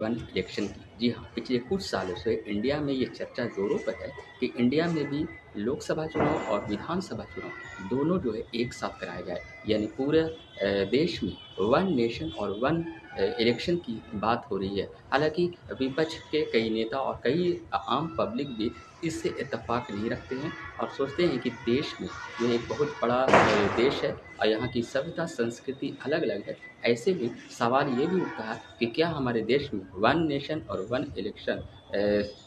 One election की। जी हाँ, पिछले कुछ सालों से इंडिया में ये चर्चा ज़ोरों पर है कि इंडिया में भी लोकसभा चुनाव और विधानसभा चुनाव दोनों जो है एक साथ कराया जाए। यानी पूरे देश में वन नेशन और वन इलेक्शन की बात हो रही है। हालाँकि विपक्ष के कई नेता और कई आम पब्लिक भी इससे इत्तेफ़ाक नहीं रखते हैं और सोचते हैं कि देश में जो एक बहुत बड़ा देश है और यहाँ की सभ्यता संस्कृति अलग-अलग है। ऐसे में सवाल ये भी उठता है कि क्या हमारे देश में वन नेशन और वन इलेक्शन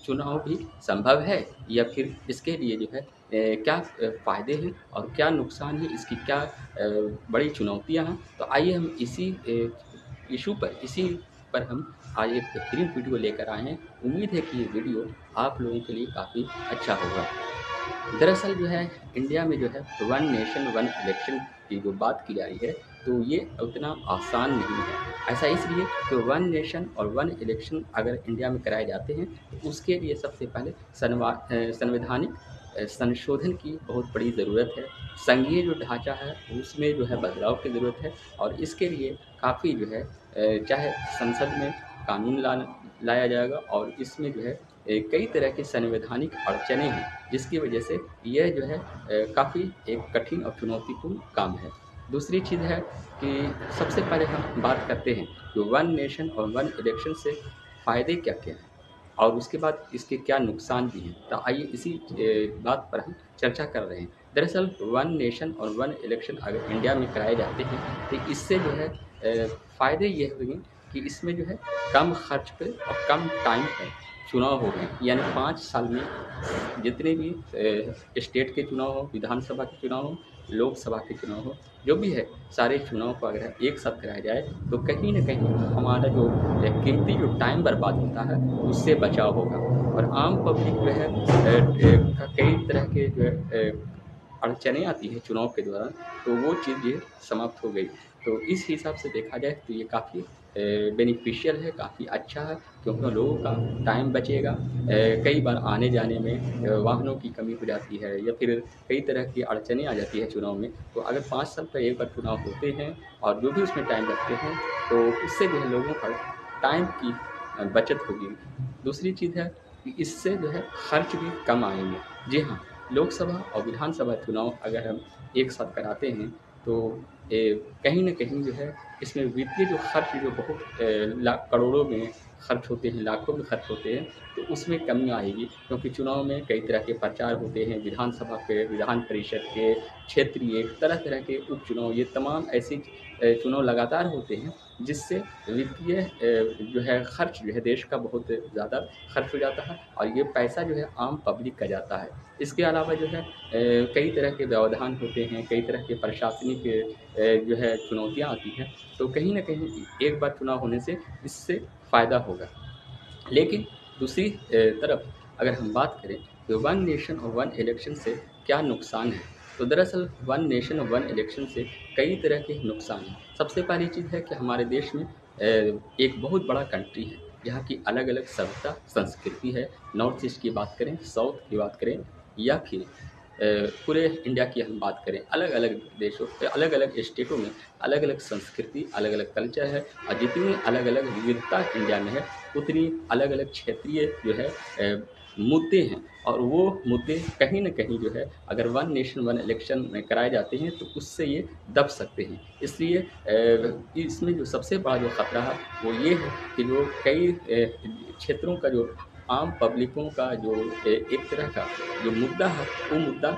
चुनाव भी संभव है या फिर इसके लिए जो है क्या फ़ायदे हैं और क्या नुकसान है, इसकी क्या बड़ी चुनौतियाँ हैं। तो आइए हम इसी इसी पर हम आज एक बेहतरीन वीडियो लेकर आए हैं। उम्मीद है कि ये वीडियो आप लोगों के लिए काफ़ी अच्छा होगा। दरअसल जो है इंडिया में जो है वन नेशन वन इलेक्शन की जो बात की जा रही है तो ये उतना आसान नहीं है। ऐसा इसलिए कि वन नेशन और वन इलेक्शन अगर इंडिया में कराए जाते हैं तो उसके लिए सबसे पहले संवैधानिक संशोधन की बहुत बड़ी ज़रूरत है। संघीय जो ढांचा है उसमें जो है बदलाव की ज़रूरत है और इसके लिए काफ़ी जो है चाहे संसद में कानून लाया जाएगा और इसमें जो है कई तरह की संवैधानिक अड़चनें हैं जिसकी वजह से यह जो है काफ़ी एक कठिन और चुनौतीपूर्ण काम है। दूसरी चीज़ है कि सबसे पहले हम बात करते हैं कि वन नेशन और वन इलेक्शन से फ़ायदे क्या-क्या हैं और उसके बाद इसके क्या नुकसान भी हैं। तो आइए इसी बात पर हम चर्चा कर रहे हैं। दरअसल वन नेशन और वन इलेक्शन अगर इंडिया में कराए जाते हैं तो इससे जो है फ़ायदे ये हुए कि इसमें जो है कम खर्च पे और कम टाइम पर चुनाव हो गए। यानी 5 साल में जितने भी स्टेट के चुनाव हो, विधानसभा के चुनाव हो, लोकसभा के चुनाव हो, जो भी है सारे चुनाव को अगर एक साथ कराया जाए तो कहीं न कहीं हमारा जो कीमती जो टाइम बर्बाद होता है उससे बचाव होगा। और आम पब्लिक जो है कई तरह के जो है अड़चनें आती हैं चुनाव के दौरान, तो वो चीज़ ये समाप्त हो गई। तो इस हिसाब से देखा जाए तो ये काफ़ी बेनिफिशियल है, काफ़ी अच्छा है क्योंकि लोगों का टाइम बचेगा। कई बार आने-जाने में वाहनों की कमी हो जाती है या फिर कई तरह की अड़चनें आ जाती हैं चुनाव में। तो अगर 5 साल पर एक बार चुनाव होते हैं और जो भी उसमें टाइम लगते हैं, तो उससे जो है लोगों का टाइम की बचत होगी। दूसरी चीज़ है कि इससे जो है खर्च भी कम आएँगे। जी हाँ, लोकसभा और विधानसभा चुनाव अगर हम एक साथ कराते हैं तो कहीं न कहीं जो है इसमें वित्तीय जो खर्च जो बहुत लाख करोड़ों में खर्च होते हैं, लाखों में खर्च होते हैं, तो उसमें कमी आएगी क्योंकि चुनाव में कई तरह के प्रचार होते हैं, विधानसभा के, विधान परिषद के, क्षेत्रीय, तरह-तरह के उपचुनाव ये तमाम ऐसे चुनाव लगातार होते हैं जिससे वित्तीय जो है खर्च जो है देश का बहुत ज़्यादा खर्च हो जाता है और ये पैसा जो है आम पब्लिक का जाता है। इसके अलावा जो है कई तरह के व्यवधान होते हैं, कई तरह के प्रशासनिक जो है चुनौतियाँ आती हैं, तो कहीं न कहीं एक बार चुनाव होने से इससे फ़ायदा होगा। लेकिन दूसरी तरफ अगर हम बात करें तो वन नेशन और वन इलेक्शन से क्या नुकसान है? तो दरअसल वन नेशन और वन इलेक्शन से कई तरह के नुकसान हैं। सबसे पहली चीज़ है कि हमारे देश में एक बहुत बड़ा कंट्री है, यहाँ की अलग-अलग सभ्यता, संस्कृति है। नॉर्थ ईस्ट की बात करें, साउथ की बात करें या फिर पूरे इंडिया की हम बात करें, अलग-अलग देशों अलग-अलग स्टेटों में अलग-अलग संस्कृति, अलग-अलग कल्चर है और जितनी अलग-अलग विविधता इंडिया में है, उतनी अलग-अलग क्षेत्रीय जो है मुद्दे हैं और वो मुद्दे कहीं न कहीं जो है अगर वन नेशन वन इलेक्शन में कराए जाते हैं तो उससे ये दब सकते हैं। इसलिए इसमें जो सबसे बड़ा जो खतरा है वो ये है कि जो कई क्षेत्रों का जो आम पब्लिकों का जो एक तरह का जो मुद्दा है वो मुद्दा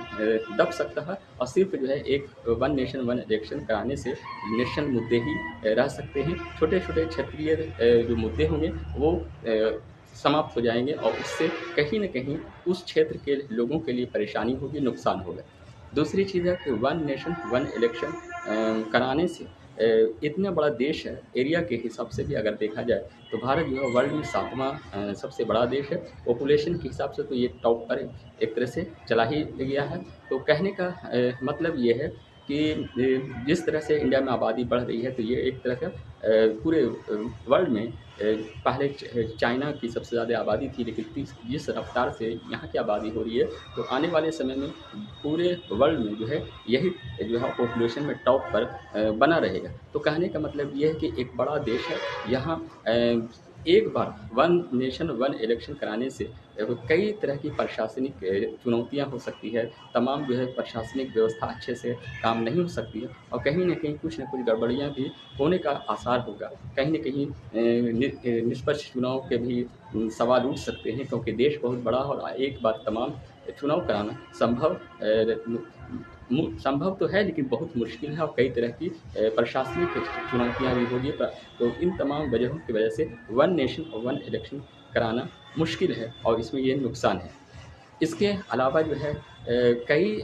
दब सकता है और सिर्फ़ जो है एक वन नेशन वन इलेक्शन कराने से नेशनल मुद्दे ही रह सकते हैं। छोटे-छोटे क्षेत्रीय जो मुद्दे होंगे वो समाप्त हो जाएँगे और उससे कहीं न कहीं उस क्षेत्र के लोगों के लिए परेशानी होगी, नुकसान होगा। दूसरी चीज़ है कि वन नेशन वन इलेक्शन कराने से इतना बड़ा देश है, एरिया के हिसाब से भी अगर देखा जाए तो भारत जो है वर्ल्ड में 7वाँ सबसे बड़ा देश है। पॉपुलेशन के हिसाब से तो ये टॉप पर एक तरह से चला ही गया है। तो कहने का मतलब ये है कि जिस तरह से इंडिया में आबादी बढ़ रही है तो ये एक तरह का पूरे वर्ल्ड में पहले चाइना की सबसे ज़्यादा आबादी थी लेकिन जिस रफ़्तार से यहाँ की आबादी हो रही है तो आने वाले समय में पूरे वर्ल्ड में जो है यही जो है पॉपुलेशन में टॉप पर बना रहेगा। तो कहने का मतलब ये है कि एक बड़ा देश है, यहाँ एक बार वन नेशन वन इलेक्शन कराने से कई तरह की प्रशासनिक चुनौतियाँ हो सकती है, तमाम जो है प्रशासनिक व्यवस्था अच्छे से काम नहीं हो सकती है और कहीं न कहीं कुछ न कुछ गड़बड़ियाँ भी होने का आसार होगा। कहीं न कहीं निष्पक्ष चुनाव के भी सवाल उठ सकते हैं, क्योंकि देश बहुत बड़ा है और एक बार तमाम चुनाव कराना संभव तो है, लेकिन बहुत मुश्किल है और कई तरह की प्रशासनिक चुनौतियाँ भी होगी। तो इन तमाम वजहों की वजह से वन नेशन और वन इलेक्शन कराना मुश्किल है और इसमें ये नुकसान है। इसके अलावा जो है कई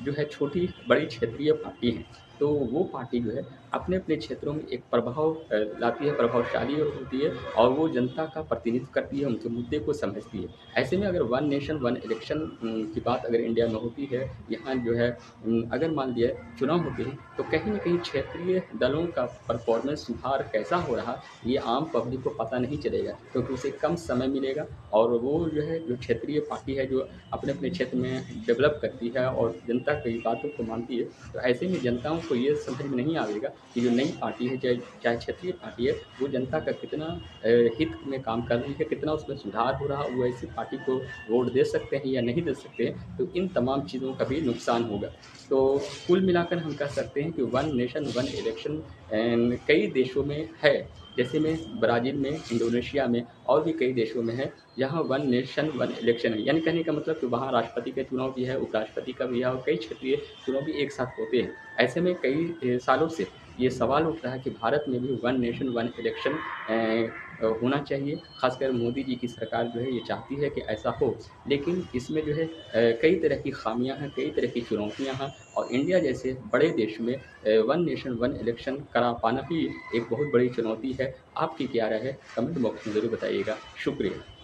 जो है छोटी-बड़ी क्षेत्रीय पार्टी हैं, तो वो पार्टी जो है अपने-अपने क्षेत्रों में एक प्रभाव लाती है, प्रभावशाली होती है और वो जनता का प्रतिनिधित्व करती है, उनके मुद्दे को समझती है। ऐसे में अगर वन नेशन वन इलेक्शन की बात अगर इंडिया में होती है, यहाँ जो है अगर मान लिया चुनाव होते हैं, तो कहीं न कहीं क्षेत्रीय दलों का परफ़ॉर्मेंस सुधार कैसा हो रहा, ये आम पब्लिक को पता नहीं चलेगा, क्योंकि उसे कम समय मिलेगा और वो जो है जो क्षेत्रीय पार्टी है जो अपने-अपने क्षेत्र में डेवलप करती है और जनता की बातों को मानती है, तो ऐसे में जनताओं को ये समझ में नहीं आएगा कि जो नई पार्टी है, चाहे चाहे क्षेत्रीय पार्टी है, वो जनता का कितना हित में काम कर रही है, कितना उसमें सुधार हो रहा है, वो ऐसी पार्टी को वोट दे सकते हैं या नहीं दे सकते हैं, तो इन तमाम चीज़ों का भी नुकसान होगा। तो कुल मिलाकर हम कह सकते हैं कि वन नेशन वन इलेक्शन कई देशों में है, जैसे में ब्राज़ील में, इंडोनेशिया में और भी कई देशों में है, जहाँ वन नेशन वन इलेक्शन है। यानी कहने का मतलब कि वहाँ राष्ट्रपति का चुनाव भी है, उपराष्ट्रपति का भी है और कई क्षेत्रीय चुनाव भी एक साथ होते हैं। ऐसे में कई सालों से ये सवाल उठ रहा है कि भारत में भी वन नेशन वन इलेक्शन होना चाहिए। ख़ासकर मोदी जी की सरकार जो है ये चाहती है कि ऐसा हो, लेकिन इसमें जो है कई तरह की ख़ामियाँ हैं, कई तरह की चुनौतियाँ हैं और इंडिया जैसे बड़े देश में वन नेशन वन इलेक्शन करा पाना भी एक बहुत बड़ी चुनौती है। आपकी क्या राय है? कमेंट बॉक्स में ज़रूर बताइएगा। शुक्रिया।